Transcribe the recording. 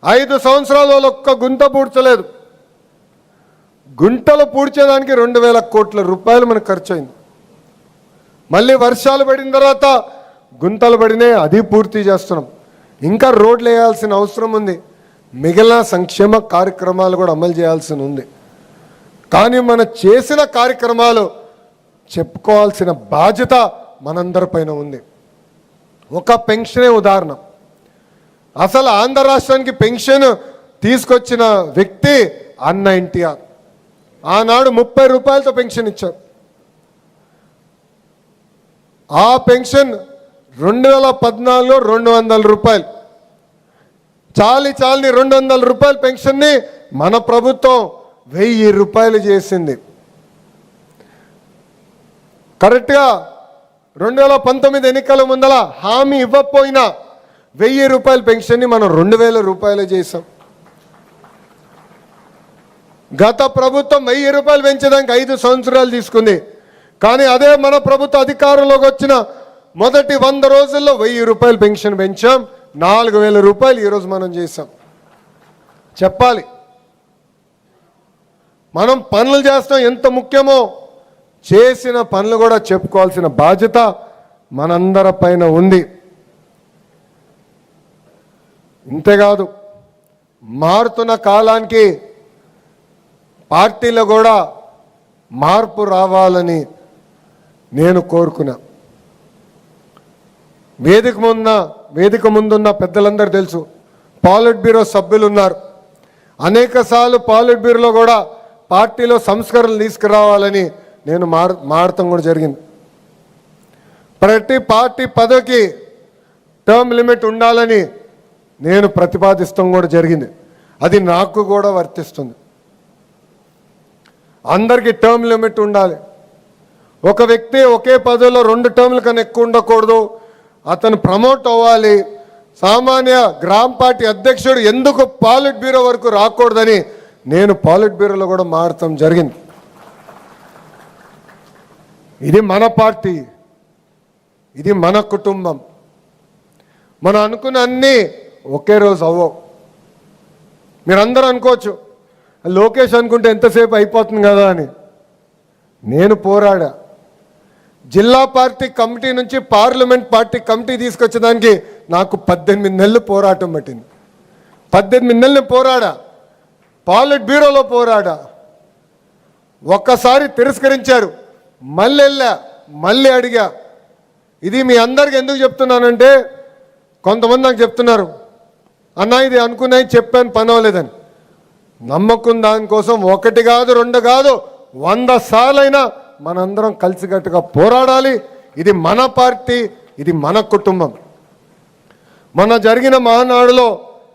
5 సంవత్సరాలు వాళ్ళు ఒక్క గుంట పూడ్చలేదు. గుంటలు పూడ్చేదానికి 2000 కోట్ల రూపాయలు మనకు ఖర్చు అయింది. మళ్ళీ వర్షాలు పడిన తర్వాత గుంతలు పడినాయి, అది పూర్తి చేస్తున్నాం. ఇంకా రోడ్లు వేయాల్సిన అవసరం ఉంది. మిగిలిన సంక్షేమ కార్యక్రమాలు కూడా అమలు చేయాల్సి ఉంది. కానీ మనం చేసిన కార్యక్రమాలు చెప్పుకోవాల్సిన బాధ్యత మనందరిపైన ఉంది. ఒక పెన్షనే ఉదాహరణ. అసలు ఆంధ్ర రాష్ట్రానికి పెన్షన్ తీసుకొచ్చిన వ్యక్తి అన్న ఎన్టీఆర్. ఆనాడు 30 రూపాయలతో పెన్షన్ ఇచ్చారు. ఆ పెన్షన్ 2014లో 200 రూపాయలు. చాలని 200 రూపాయల పెన్షన్ని మన ప్రభుత్వం 1000 రూపాయలు చేసింది. కరెక్ట్గా 2019 ఎన్నికల ముందల హామీ ఇవ్వకపోయినా 1000 రూపాయల పెన్షన్ని మనం 2000 రూపాయలు చేసాం. గత ప్రభుత్వం 1000 రూపాయలు పెంచడానికి 5 సంవత్సరాలు తీసుకుంది. కానీ అదే మన ప్రభుత్వ అధికారంలోకి వచ్చిన మొదటి 100 రోజుల్లో 1000 రూపాయలు పెన్షన్ పెంచాం. 4000 రూపాయలు ఈరోజు మనం చేసాం. చెప్పాలి, మనం పనులు చేస్తాం ఎంత ముఖ్యమో, చేసిన పనులు కూడా చెప్పుకోవాల్సిన బాధ్యత మనందరి పైన ఉంది. ఇంతేకాదు, మారుతున్న కాలానికి పార్టీలో కూడా మార్పు రావాలని నేను కోరుకున్నా. వేదిక ముందున్న పెద్దలందరూ తెలుసు, పాలిట్ బ్యూరో సభ్యులు ఉన్నారు. అనేకసార్లు పాలిట్ బ్యూరోలో కూడా పార్టీలో సంస్కరణలు తీసుకురావాలని నేను మారటం కూడా జరిగింది. ప్రతి పార్టీ పదవికి టర్మ్ లిమిట్ ఉండాలని నేను ప్రతిపాదిస్తాం కూడా జరిగింది. అది నాకు కూడా వర్తిస్తుంది. అందరికీ టర్మ్ లిమిట్ ఉండాలి. ఒక వ్యక్తి ఒకే పదవిలో 2 టర్ముల కన్నా ఎక్కువ ఉండకూడదు. అతను ప్రమోట్ అవ్వాలి. సామాన్య గ్రామ పార్టీ అధ్యక్షుడు ఎందుకు పాలిట్ బ్యూరో వరకు రాకూడదని నేను పాలిట్ బ్యూరోలో కూడా మారటం జరిగింది. ఇది మన పార్టీ, ఇది మన కుటుంబం. మనం అనుకున్న అన్నీ ఒకే రోజు అవ్వవు. మీరందరూ అనుకోవచ్చు, లోకేష్ అనుకుంటే ఎంతసేపు అయిపోతుంది కదా అని. నేను పోరాడా. జిల్లా పార్టీ కమిటీ నుంచి పార్లమెంట్ పార్టీ కమిటీ తీసుకొచ్చేదానికి నాకు 18 నెలలు పోరాటం పట్టింది. 18 నెలలు పోరాడా. పాలిట్ బ్యూరోలో పోరాడా. ఒక్కసారి తిరస్కరించారు, మళ్ళీ అడిగా. ఇది మీ అందరికి ఎందుకు చెప్తున్నానంటే, కొంతమంది నాకు చెప్తున్నారు, అన్న ఇది అనుకున్నాయి చెప్పాను పని అవ్వలేదని. నమ్మకం దానికోసం 1 కాదు 2 కాదు 100 సార్లైనా మనందరం కలిసికట్టుగా పోరాడాలి. ఇది మన పార్టీ, ఇది మన కుటుంబం. మొన్న జరిగిన మహానాడులో